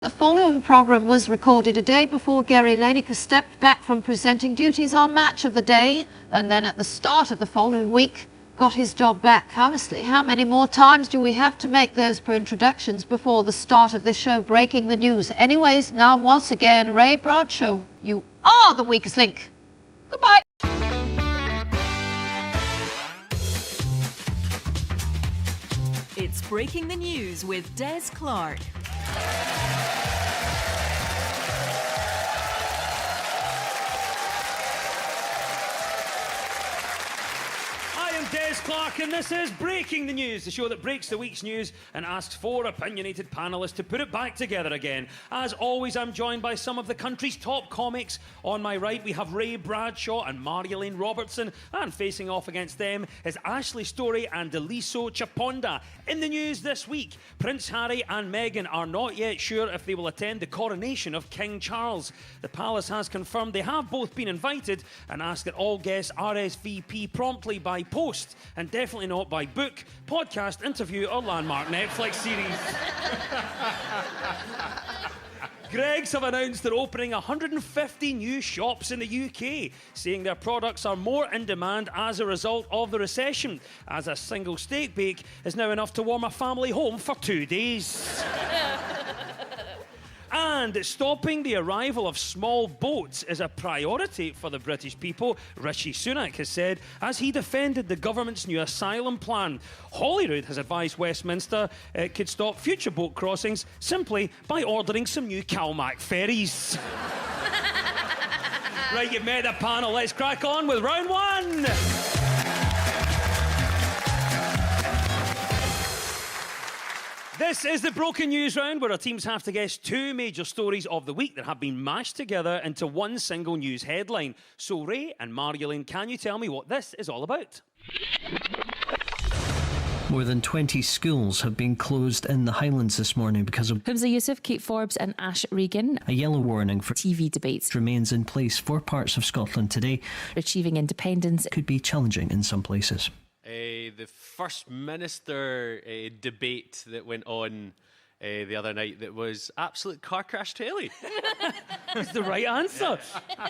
The following programme was recorded a day before Gary Lineker stepped back from presenting duties on Match of the Day, and then at the start of the following week got his job back. Honestly, how many more times do we have to make those introductions before the start of this show, breaking the news? Anyways, now once again, Ray Bradshaw, you are the weakest link. Goodbye. It's Breaking the News with Des Clark. Des Clark, and this is Breaking the News, the show that breaks the week's news and asks four opinionated panellists to put it back together again. As always, I'm joined by some of the country's top comics. On my right, we have Ray Bradshaw and Marie-Elaine Robertson, and facing off against them is Ashley Storey and Daliso Chaponda. In the news this week, Prince Harry and Meghan are not yet sure if they will attend the coronation of King Charles. The palace has confirmed they have both been invited and asked that all guests RSVP promptly by post, and definitely not by book, podcast, interview or landmark Netflix series. Greggs have announced they're opening 150 new shops in the UK, saying their products are more in demand as a result of the recession, as a single steak bake is now enough to warm a family home for 2 days. And stopping the arrival of small boats is a priority for the British people, Rishi Sunak has said, as he defended the government's new asylum plan. Holyrood has advised Westminster it could stop future boat crossings simply by ordering some new CalMac ferries. Right, you've met the panel. Let's crack on with round one. This is the Broken News round, where our teams have to guess two major stories of the week that have been mashed together into one single news headline. So, Ray and Marie-Elaine, can you tell me what this is all about? More than 20 schools have been closed in the Highlands this morning because of Humza Yousaf, Kate Forbes and Ash Regan. A yellow warning for TV debates remains in place for parts of Scotland today. Achieving independence Could be challenging in some places. The First Minister debate that went on the other night that was absolute car crash telly. That's the right answer.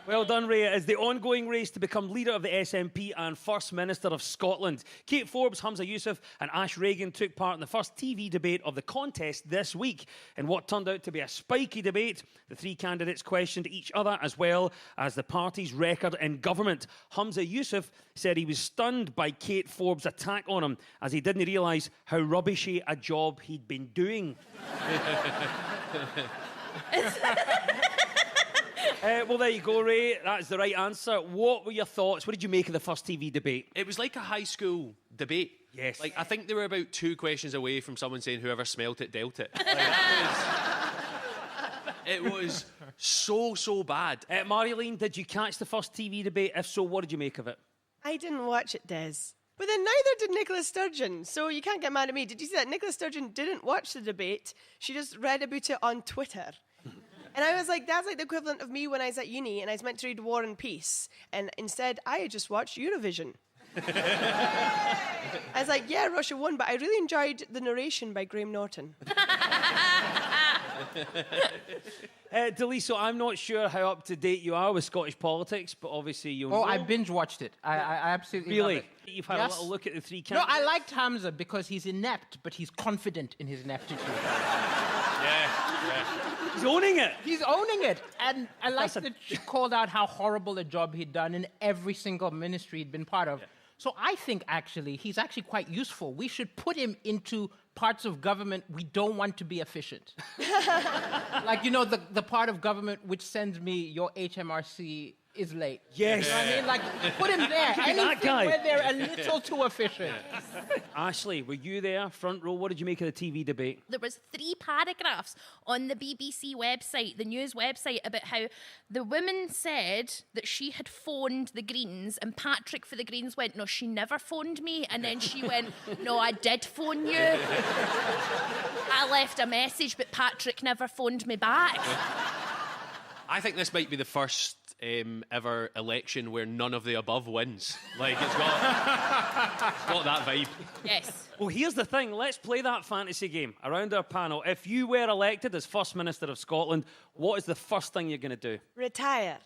Well done, Ray. It is the ongoing race to become leader of the SNP and First Minister of Scotland. Kate Forbes, Humza Yousaf and Ash Regan took part in the first TV debate of the contest this week. In what turned out to be a spiky debate, the three candidates questioned each other as well as the party's record in government. Humza Yousaf said he was stunned by Kate Forbes' attack on him, as he didn't realise how rubbishy a job he'd been doing. Well, there you go, Ray. That's the right answer. What were your thoughts? What did you make of the first TV debate? It was like a high school debate. Yes. Like, I think they were about 2 questions away from someone saying whoever smelt it dealt it. It was so bad. Marie-Elaine, did you catch the first TV debate? If so, what did you make of it? I didn't watch it, Des. But then neither did Nicola Sturgeon, so you can't get mad at me. Did you see that? Nicola Sturgeon didn't watch the debate. She just read about it on Twitter. And I was like, that's like the equivalent of me when I was at uni and I was meant to read War and Peace. And instead, I had just watched Eurovision. I was like, yeah, Russia won, but I really enjoyed the narration by Graham Norton. Daliso, I'm not sure how up to date you are with Scottish politics, but obviously you'll know. I binge watched it. I absolutely love Really? it. You've had a little look at the three No, candidates? I liked Hamza because he's inept, but he's confident in his ineptitude. He's owning it. He's owning it. And I liked that she called out how horrible a job he'd done in every single ministry he'd been part of. Yeah. So I think, actually, he's actually quite useful. We should put him into parts of government we don't want to be efficient. Like, you know, the part of government which sends me your HMRC is late. Yes. You know what I mean? Like, put him there. Look at that guy. Where they're a little too efficient. Ashley, were you there, front row? What did you make of the TV debate? There was 3 paragraphs on the BBC website, the news website, about how the woman said that she had phoned the Greens, and Patrick for the Greens went, no, she never phoned me. And then she went, no, I did phone you. I left a message, but Patrick never phoned me back. I think this might be the first ever election where none of the above wins. Like, it's got that vibe. Yes. Well, here's the thing. Let's play that fantasy game around our panel. If you were elected as First Minister of Scotland, what is the first thing you're going to do? Retire.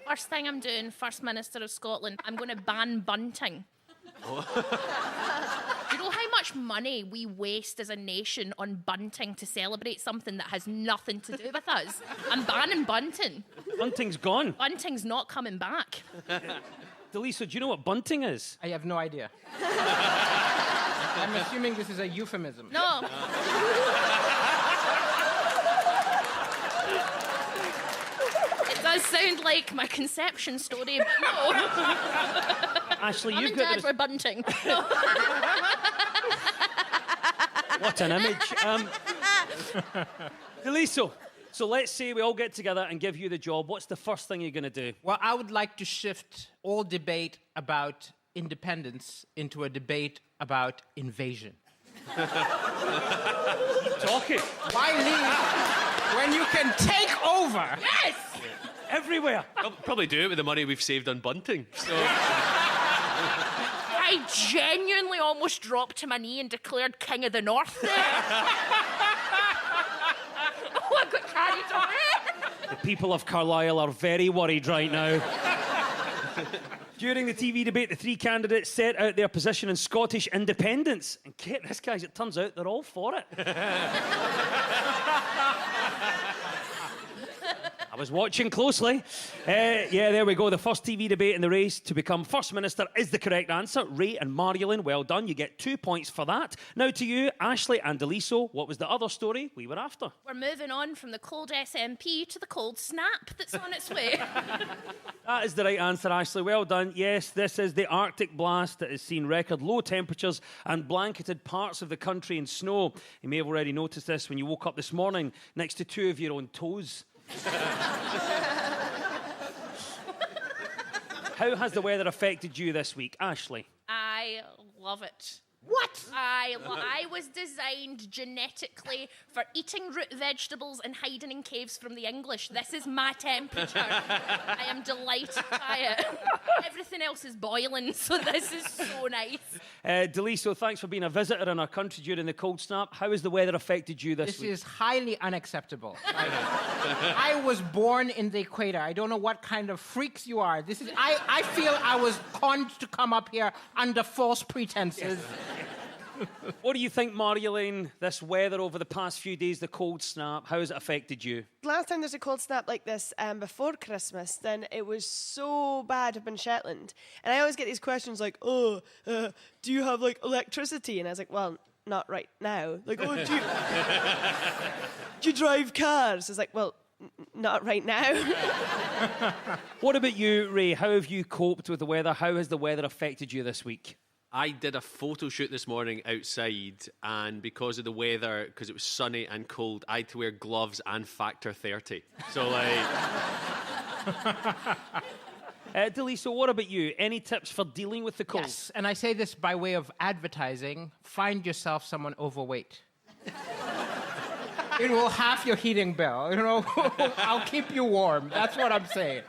First thing I'm doing, First Minister of Scotland, I'm going to ban bunting. Do you know how much money we waste as a nation on bunting to celebrate something that has nothing to do with us? I'm banning bunting. Bunting's gone. Bunting's not coming back. Delisa, do you know what bunting is? I have no idea. I'm assuming this is a euphemism. No. It does sound like my conception story, but no. Ashley, Mum you've and got Dad the were bunting. No. What an image. Delisa, so let's say we all get together and give you the job. What's the first thing you're going to do? Well, I would like to shift all debate about independence into a debate about invasion. Talking. Why leave when you can take over? Yes! Everywhere. I'll probably do it with the money we've saved on bunting. So I genuinely almost dropped to my knee and declared King of the North there. Oh, I got carried away. The people of Carlisle are very worried right now. During the TV debate, the three candidates set out their position on Scottish independence. And Kate, this guys, it turns out they're all for it. I was watching closely. Yeah, there we go. The first TV debate in the race to become First Minister is the correct answer. Ray and Mariolyn, well done. You get 2 points for that. Now to you, Ashley and Deliso. What was the other story we were after? We're moving on from the cold SNP to the cold snap that's on its way. That is the right answer, Ashley. Well done. Yes, this is the Arctic blast that has seen record low temperatures and blanketed parts of the country in snow. You may have already noticed this when you woke up this morning next to two of your own toes. How has the weather affected you this week, Ashley? I love it. What? I was designed genetically for eating root vegetables and hiding in caves from the English. This is my temperature. I am delighted by it. Everything else is boiling, so this is so nice. Deliso, thanks for being a visitor in our country during the cold snap. How has the weather affected you this week? This is highly unacceptable. I was born in the equator. I don't know what kind of freaks you are. I feel I was conned to come up here under false pretenses. What do you think, Mariolyn, this weather over the past few days, the cold snap, how has it affected you? Last time there's a cold snap like this before Christmas, then it was so bad up in Shetland. And I always get these questions like, do you have, like, electricity? And I was like, well, not right now. Like, do you drive cars? It's like, well, not right now. What about you, Ray? How have you coped with the weather? How has the weather affected you this week? I did a photo shoot this morning outside, and because of the weather, because it was sunny and cold, I had to wear gloves and factor 30. So, Deliso, what about you? Any tips for dealing with the cold? Yes, and I say this by way of advertising. Find yourself someone overweight. It will halve your heating bill. You know, I'll keep you warm. That's what I'm saying.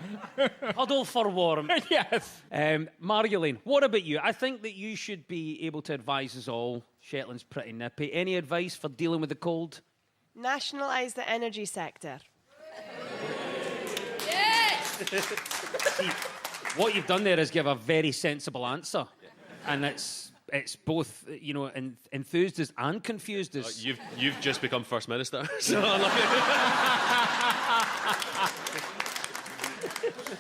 Huddle for warm. Yes. Mariolyn, what about you? I think that you should be able to advise us all. Shetland's pretty nippy. Any advice for dealing with the cold? Nationalise the energy sector. Yes! See, what you've done there is give a very sensible answer. And it's both, enthused us and confused us. you've just become First Minister. So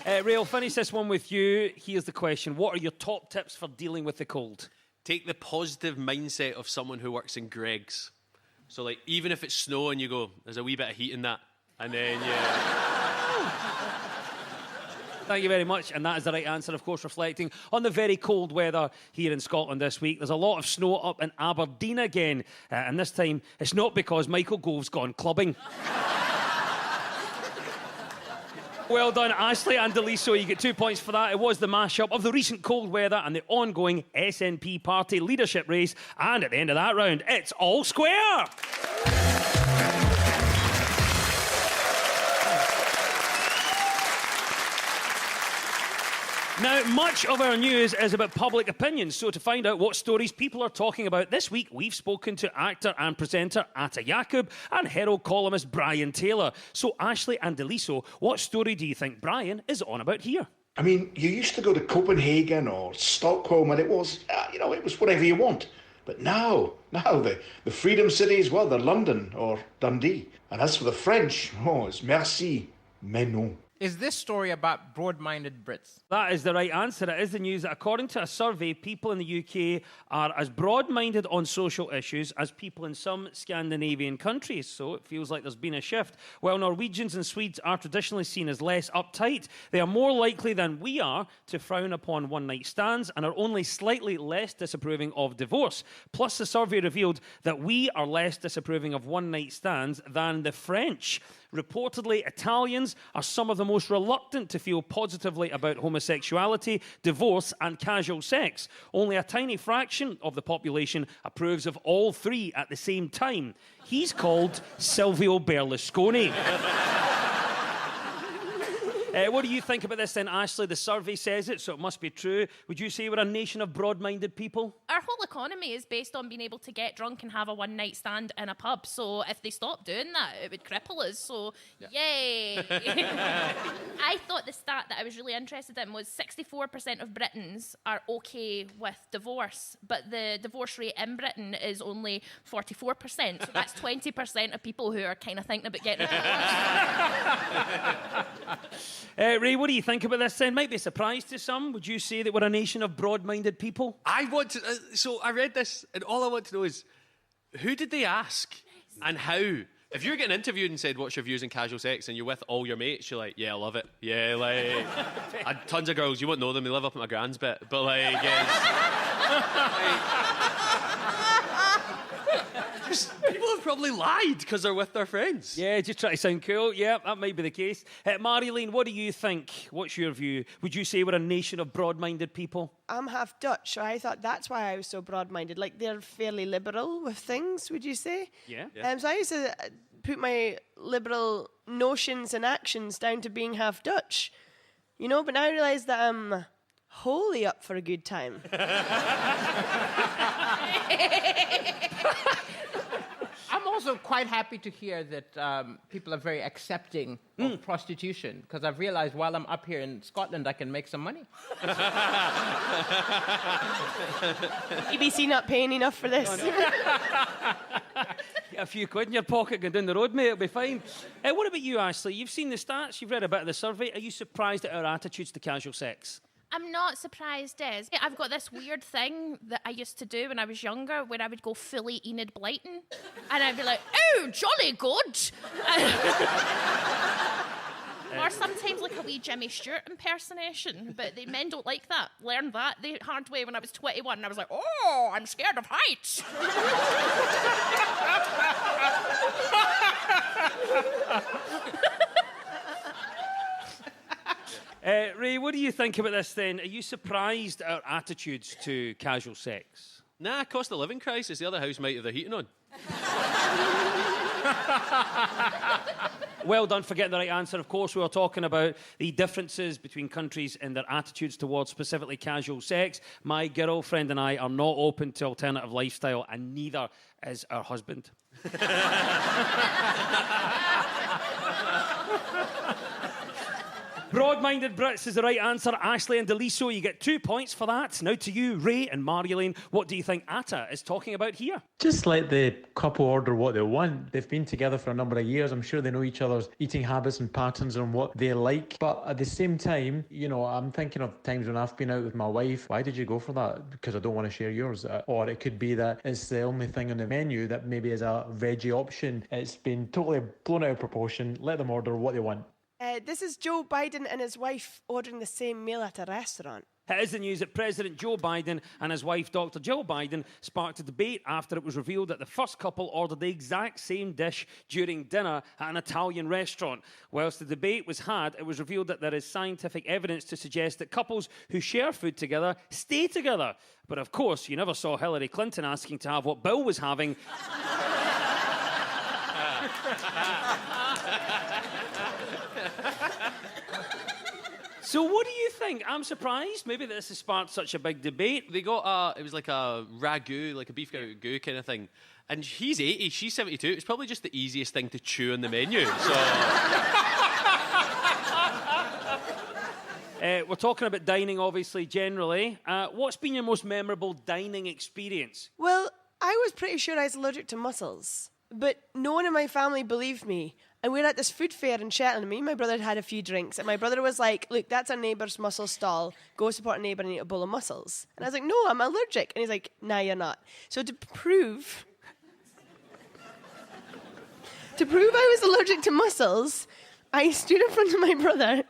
Ray, I'll finish this one with you. Here's the question. What are your top tips for dealing with the cold? take the positive mindset of someone who works in Greggs. So, like, even if it's snowing, you go, there's a wee bit of heat in that. And then, Thank you very much. And that is the right answer, of course, reflecting on the very cold weather here in Scotland this week. There's a lot of snow up in Aberdeen again. And this time, it's not because Michael Gove's gone clubbing. Well done, Ashley and Deliso. You get 2 points for that. It was the mashup of the recent cold weather and the ongoing SNP party leadership race. And at the end of that round, it's all square. Now, much of our news is about public opinion, so to find out what stories people are talking about this week, we've spoken to actor and presenter Atta Yacoub and Herald columnist Brian Taylor. So, Ashley and Deliso, what story do you think Brian is on about here? I mean, you used to go to Copenhagen or Stockholm and it was, it was whatever you want. But now the freedom cities, well, they're London or Dundee. And as for the French, it's merci, mais non. Is this story about broad-minded Brits? That is the right answer. It is the news that, according to a survey, people in the UK are as broad-minded on social issues as people in some Scandinavian countries. So it feels like there's been a shift. While Norwegians and Swedes are traditionally seen as less uptight, they are more likely than we are to frown upon one-night stands and are only slightly less disapproving of divorce. Plus, the survey revealed that we are less disapproving of one-night stands than the French. Reportedly, Italians are some of the most reluctant to feel positively about homosexuality, divorce, and casual sex. Only a tiny fraction of the population approves of all three at the same time. He's called Silvio Berlusconi. What do you think about this then, Ashley? The survey says it, so it must be true. Would you say we're a nation of broad-minded people? Our whole economy is based on being able to get drunk and have a one-night stand in a pub. So if they stopped doing that, it would cripple us. So, yay! I thought the stat that I was really interested in was 64% of Britons are okay with divorce, but the divorce rate in Britain is only 44%. So that's 20% of people who are kind of thinking about getting a divorce. Ray, what do you think about this then? Might be a surprise to some. Would you say that we're a nation of broad-minded people? I want to... so I read this, and all I want to know is, who did they ask? And how? If you're getting interviewed and said, what's your views on casual sex, and you're with all your mates, you're like, yeah, I love it. Yeah, like... I had tons of girls, you won't know them, they live up at my gran's bit. But, like, people have probably lied because they're with their friends. Yeah, just try to sound cool. Yeah, that might be the case. Marilyn, what do you think? What's your view? Would you say we're a nation of broad-minded people? I'm half Dutch, so I thought that's why I was so broad-minded. Like, they're fairly liberal with things, would you say? Yeah. So I used to put my liberal notions and actions down to being half Dutch. But now I realise that I'm wholly up for a good time. I'm also quite happy to hear that people are very accepting of prostitution, because I've realized while I'm up here in Scotland, I can make some money. BBC not paying enough for this. Get a few quid in your pocket, go down the road, mate, it'll be fine. What about you, Ashley? You've seen the stats, you've read a bit of the survey. Are you surprised at our attitudes to casual sex? I'm not surprised, Des. I've got this weird thing that I used to do when I was younger, where I would go fully Enid Blyton, and I'd be like, oh, jolly good. Or sometimes like a wee Jimmy Stewart impersonation, but the men don't like that. Learned that the hard way when I was 21, and I was like, oh, I'm scared of heights. Ray, what do you think about this then? Are you surprised at our attitudes to casual sex? Nah, cost of living crisis. The other house might have their heating on. Well done for getting the right answer. Of course, we were talking about the differences between countries in their attitudes towards specifically casual sex. My girlfriend and I are not open to alternative lifestyle, and neither is our husband. Broad-minded Brits is the right answer. Ashley and Deliso, you get 2 points for that. Now to you, Ray and Marilyn. What do you think Atta is talking about here? Just let the couple order what they want. They've been together for a number of years. I'm sure they know each other's eating habits and patterns and what they like. But at the same time, I'm thinking of times when I've been out with my wife. Why did you go for that? Because I don't want to share yours. Or it could be that it's the only thing on the menu that maybe is a veggie option. It's been totally blown out of proportion. Let them order what they want. This is Joe Biden and his wife ordering the same meal at a restaurant. It is the news that President Joe Biden and his wife, Dr. Jill Biden, sparked a debate after it was revealed that the first couple ordered the exact same dish during dinner at an Italian restaurant. Whilst the debate was had, it was revealed that there is scientific evidence to suggest that couples who share food together stay together. But of course, you never saw Hillary Clinton asking to have what Bill was having. So what do you think? I'm surprised. Maybe this has sparked such a big debate. They got it was like a ragu, like a beef ragu kind of thing. And he's 80, she's 72. It's probably just the easiest thing to chew on the menu. So we're talking about dining, obviously, generally. What's been your most memorable dining experience? Well, I was pretty sure I was allergic to mussels, but no one in my family believed me. And we were at this food fair in Shetland, and me and my brother had had a few drinks, and my brother was like, look, that's our neighbour's mussel stall. Go support a neighbour and eat a bowl of mussels. And I was like, no, I'm allergic. And he's like, nah, you're not. So to prove I was allergic to mussels, I stood in front of my brother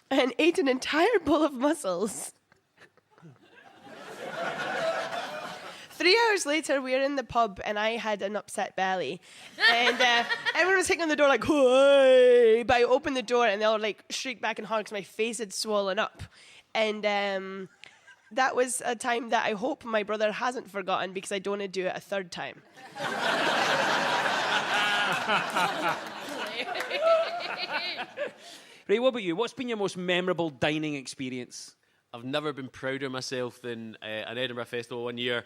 and ate an entire bowl of mussels. 3 hours later, we were in the pub, and I had an upset belly. And everyone was hitting on the door like, hey! But I opened the door, and they all like shrieked back in horror because my face had swollen up. And that was a time that I hope my brother hasn't forgotten, because I don't want to do it a third time. Ray, what about you? What's been your most memorable dining experience? I've never been prouder of myself than an Edinburgh Festival one year.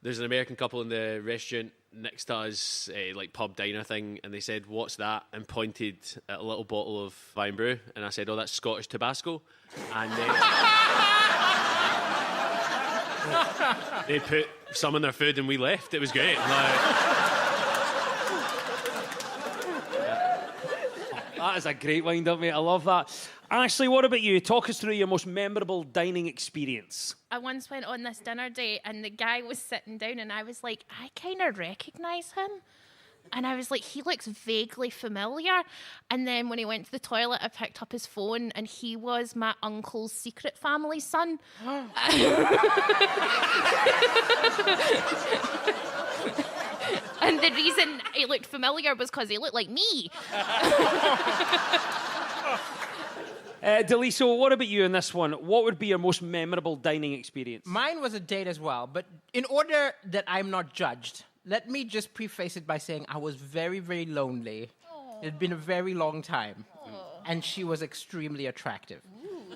There's an American couple in the restaurant next to us, like pub diner thing, and they said, "What's that?" and pointed at a little bottle of Vine Brew, and I said, "Oh, that's Scottish Tabasco," and they put some in their food, and we left. It was great. That is a great wind-up, mate. I love that. Ashley, what about you? Talk us through your most memorable dining experience. I once went on this dinner date, and the guy was sitting down, and I was like, I kind of recognise him. And I was like, he looks vaguely familiar. And then when he went to the toilet, I picked up his phone, and he was my uncle's secret family son. And the reason he looked familiar was because he looked like me. Deliso, what about you in this one? What would be your most memorable dining experience? Mine was a date as well, but in order that I'm not judged, let me just preface it by saying I was very, very lonely. It had been a very long time, and she was extremely attractive.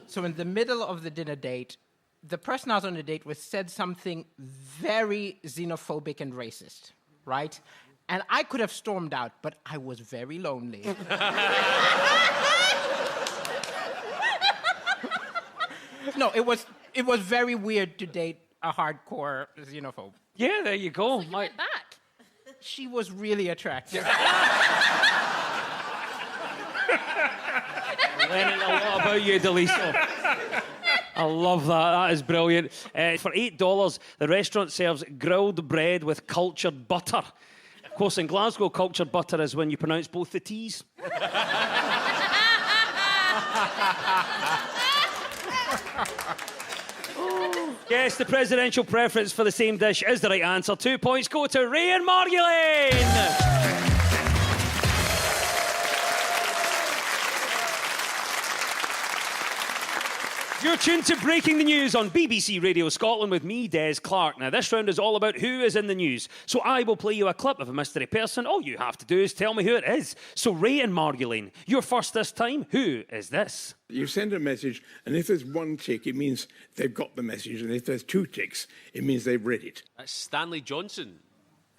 So in the middle of the dinner date, the person I was on the date with said something very xenophobic and racist, right? And I could have stormed out, but I was very lonely. No, it was very weird to date a hardcore xenophobe. Yeah, there you go. So you went back. She was really attractive. Learning a lot about you, Deliso. I love that. That is brilliant. For $8, the restaurant serves grilled bread with cultured butter. Of course, in Glasgow, cultured butter is when you pronounce both the T's. Yes, the presidential preference for the same dish is the right answer. 2 points go to Ray and Margolin. You're tuned to Breaking the News on BBC Radio Scotland with me, Des Clark. Now, this round is all about who is in the news. So I will play you a clip of a mystery person. All you have to do is tell me who it is. So Ray and Margolin, you're first this time. Who is this? You send a message, and if there's one tick, it means they've got the message. And if there's two ticks, it means they've read it. That's Stanley Johnson.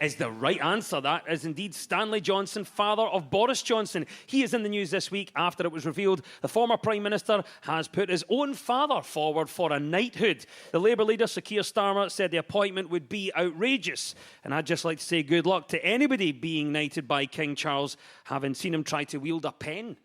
Is the right answer. That is indeed Stanley Johnson, father of Boris Johnson. He is in the news this week after it was revealed the former Prime Minister has put his own father forward for a knighthood. The Labour leader, Sir Keir Starmer, said the appointment would be outrageous. And I'd just like to say good luck to anybody being knighted by King Charles, having seen him try to wield a pen.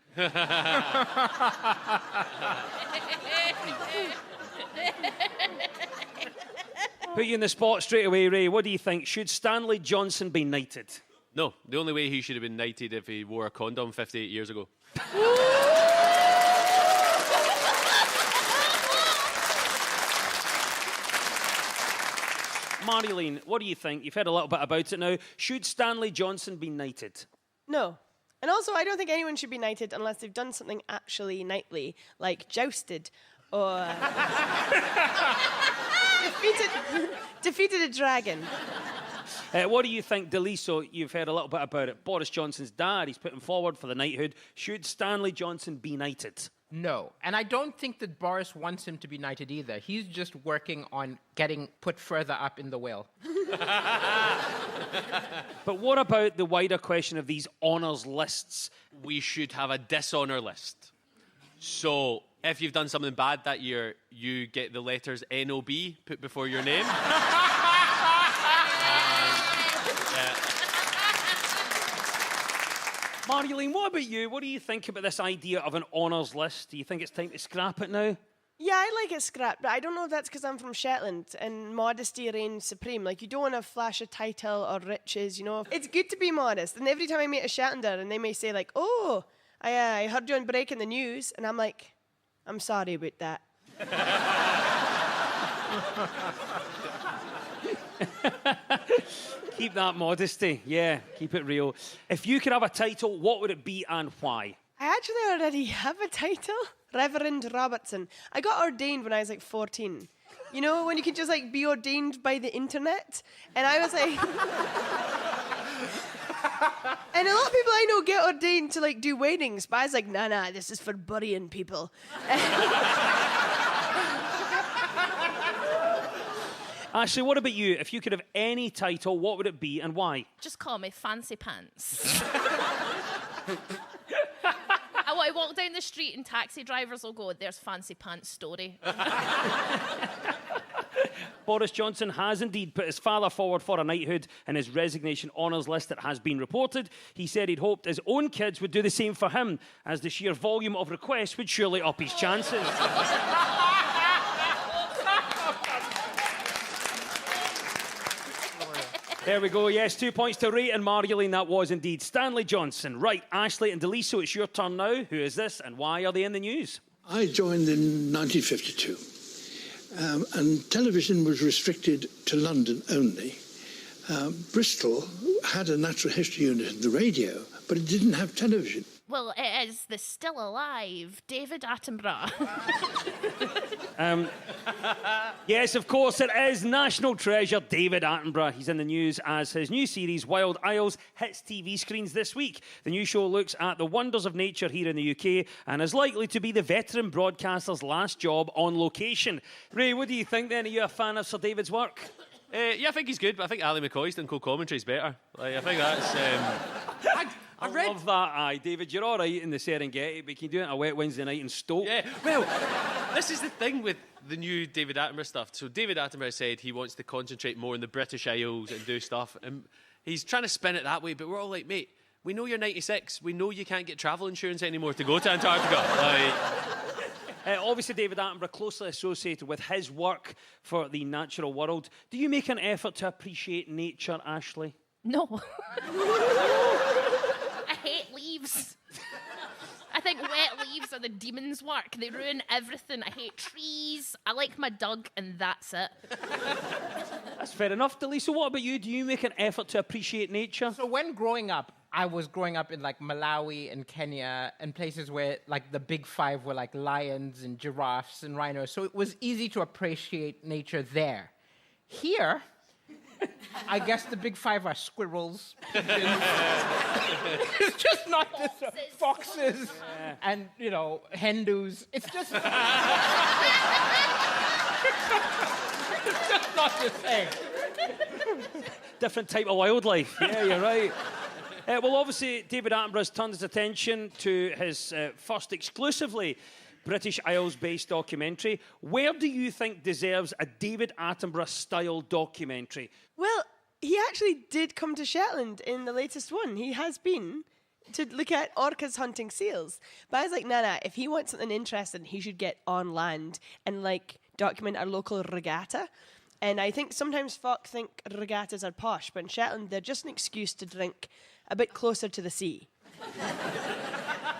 Put you in the spot straight away, Ray. What do you think? Should Stanley Johnson be knighted? No, the only way he should have been knighted if he wore a condom 58 years ago. Marlene, what do you think? You've heard a little bit about it now. Should Stanley Johnson be knighted? No. And also, I don't think anyone should be knighted unless they've done something actually knightly, like jousted or defeated a dragon. What do you think, Daliso? You've heard a little bit about it. Boris Johnson's dad, he's putting forward for the knighthood. Should Stanley Johnson be knighted? No. And I don't think that Boris wants him to be knighted either. He's just working on getting put further up in the whale. But what about the wider question of these honours lists? We should have a dishonour list. So if you've done something bad that year, you get the letters NOB put before your name. Marlene, what about you? What do you think about this idea of an honours list? Do you think it's time to scrap it now? Yeah, I like it scrapped, but I don't know if that's because I'm from Shetland and modesty reigns supreme. Like, you don't want to flash a title or riches, you know. It's good to be modest. And every time I meet a Shetlander and they may say, like, oh, I heard you on Breaking the News. And I'm like, I'm sorry about that. Keep that modesty. Yeah, keep it real. If you could have a title, what would it be and why? I actually already have a title, Reverend Robertson. I got ordained when I was like 14. You know, when you can just like be ordained by the internet? And I was like... And a lot of people I know get ordained to like do weddings, but I was like, nah, this is for burying people. Ashley, what about you? If you could have any title, what would it be and why? Just call me Fancy Pants. I want to walk down the street and taxi drivers will go, there's Fancy Pants story. Boris Johnson has indeed put his father forward for a knighthood in his resignation honours list that has been reported. He said he'd hoped his own kids would do the same for him, as the sheer volume of requests would surely up his chances. There we go. Yes, 2 points to Ray and Marjolaine. That was indeed Stanley Johnson. Right, Ashley and Daliso, it's your turn now. Who is this and why are they in the news? I joined in 1952, and television was restricted to London only. Bristol had a natural history unit in the radio, but it didn't have television. Well, it is the still alive David Attenborough. Yes, of course, it is national treasure David Attenborough. He's in the news as his new series, Wild Isles, hits TV screens this week. The new show looks at the wonders of nature here in the UK and is likely to be the veteran broadcaster's last job on location. Ray, what do you think then? Are you a fan of Sir David's work? Yeah, I think he's good, but I think Ali McCoy's done co-commentary's better. Like, I think that's... I love that, aye. David, you're all right in the Serengeti, but you can do it on a wet Wednesday night in Stoke. Yeah, well, this is the thing with the new David Attenborough stuff. So David Attenborough said he wants to concentrate more on the British Isles and do stuff. And he's trying to spin it that way, but we're all like, mate, we know you're 96. We know you can't get travel insurance anymore to go to Antarctica. Obviously, David Attenborough closely associated with his work for the natural world. Do you make an effort to appreciate nature, Ashley? No. I hate leaves. I think wet leaves are the demon's work. They ruin everything. I hate trees. I like my dog, and that's it. That's fair enough, Daliso. What about you? Do you make an effort to appreciate nature? So when growing up, I was growing up in like Malawi and Kenya and places where like the big five were like lions and giraffes and rhinos. So it was easy to appreciate nature there. Here, I guess the big five are squirrels, pigeons. It's just not the foxes and, you know, Hindus. It's just... it's just not the same. Different type of wildlife. Yeah, you're right. Well, obviously, David Attenborough's turned his attention to his first exclusively British Isles-based documentary. Where do you think deserves a David Attenborough-style documentary? Well, he actually did come to Shetland in the latest one. He has been to look at orcas hunting seals. But I was like, nah, if he wants something interesting, he should get on land and, like, document our local regatta. And I think sometimes folk think regattas are posh, but in Shetland, they're just an excuse to drink a bit closer to the sea.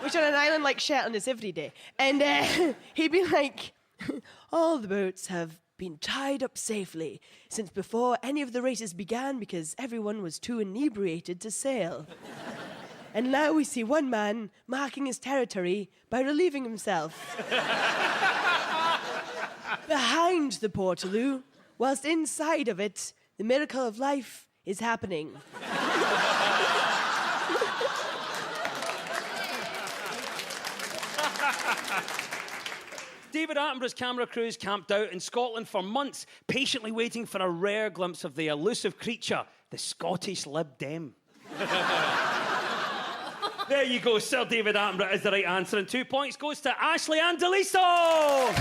Which on an island like Shetland is every day. And he'd be like, all the boats have been tied up safely since before any of the races began because everyone was too inebriated to sail. And now we see one man marking his territory by relieving himself. Behind the Portaloo, whilst inside of it, the miracle of life is happening. David Attenborough's camera crews camped out in Scotland for months, patiently waiting for a rare glimpse of the elusive creature, the Scottish Lib Dem. There you go, Sir David Attenborough is the right answer, and 2 points goes to Ashley and Daliso!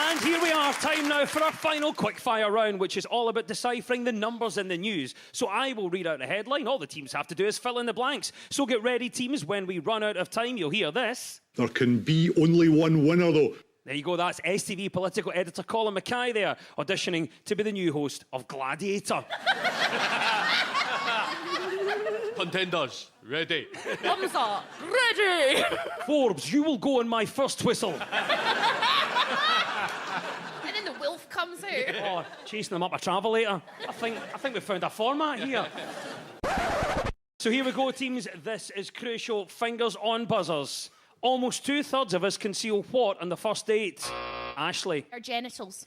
And here we are, time now for our final quickfire round, which is all about deciphering the numbers in the news. So I will read out a headline. All the teams have to do is fill in the blanks. So get ready, teams. When we run out of time, you'll hear this. There can be only one winner, though. There you go, that's STV political editor Colin Mackay there, auditioning to be the new host of Gladiator. Contenders, ready. Thumbs up, ready. Forbes, you will go on my first whistle. And then the wolf comes out. Oh, chasing them up a travelator. I think we found a format here. So here we go, teams. This is crucial. Fingers on buzzers. Almost 2/3 of us conceal what on the first date? Ashley. Our genitals.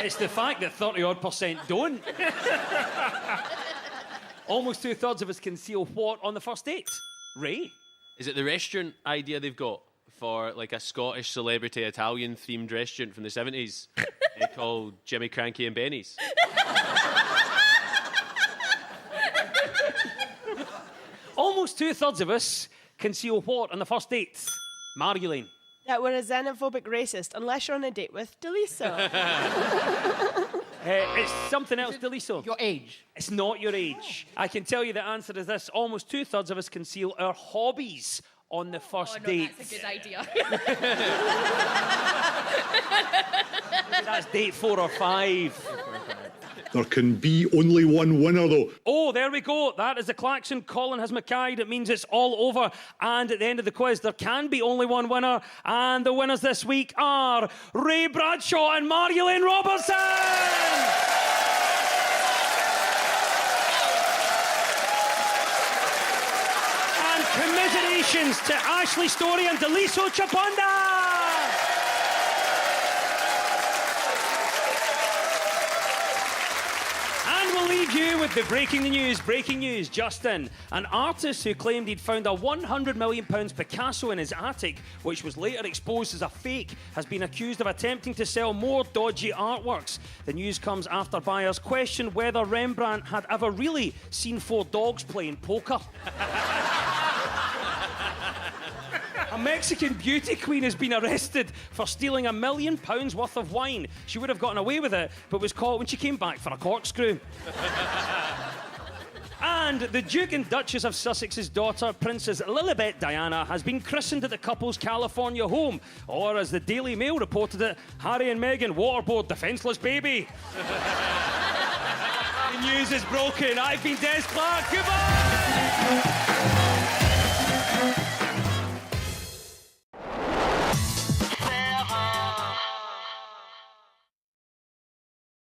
It's the fact that 30-odd% don't. Almost 2/3 of us conceal what on the first date? Ray? Is it the restaurant idea they've got for like a Scottish celebrity Italian themed restaurant from the 70s called Jimmy Cranky and Benny's? Almost 2/3 of us conceal what on the first date? Marjolaine. That we're a xenophobic racist, unless you're on a date with Daliso. It's something else, Daliso. Your age. It's not your age. I can tell you the answer is this. Almost 2/3 of us conceal our hobbies on the first date. That's a good idea. That's date 4 or 5. There can be only one winner, though. Oh, there we go. That is the klaxon. Colin has Mackayed. It means it's all over. And at the end of the quiz, there can be only one winner. And the winners this week are Ray Bradshaw and Marjolaine Robertson! And commiserations to Ashley Story and Daliso Chaponda! We'll leave you with the breaking news. Breaking news, Justin. An artist who claimed he'd found a £100 million Picasso in his attic, which was later exposed as a fake, has been accused of attempting to sell more dodgy artworks. The news comes after buyers questioned whether Rembrandt had ever really seen 4 dogs playing poker. A Mexican beauty queen has been arrested for stealing £1 million worth of wine. She would have gotten away with it, but was caught when she came back for a corkscrew. And the Duke and Duchess of Sussex's daughter, Princess Lilibet Diana, has been christened at the couple's California home. Or, as the Daily Mail reported it, Harry and Meghan waterboard defenceless baby. The news is broken. I've been Des Clark. Goodbye!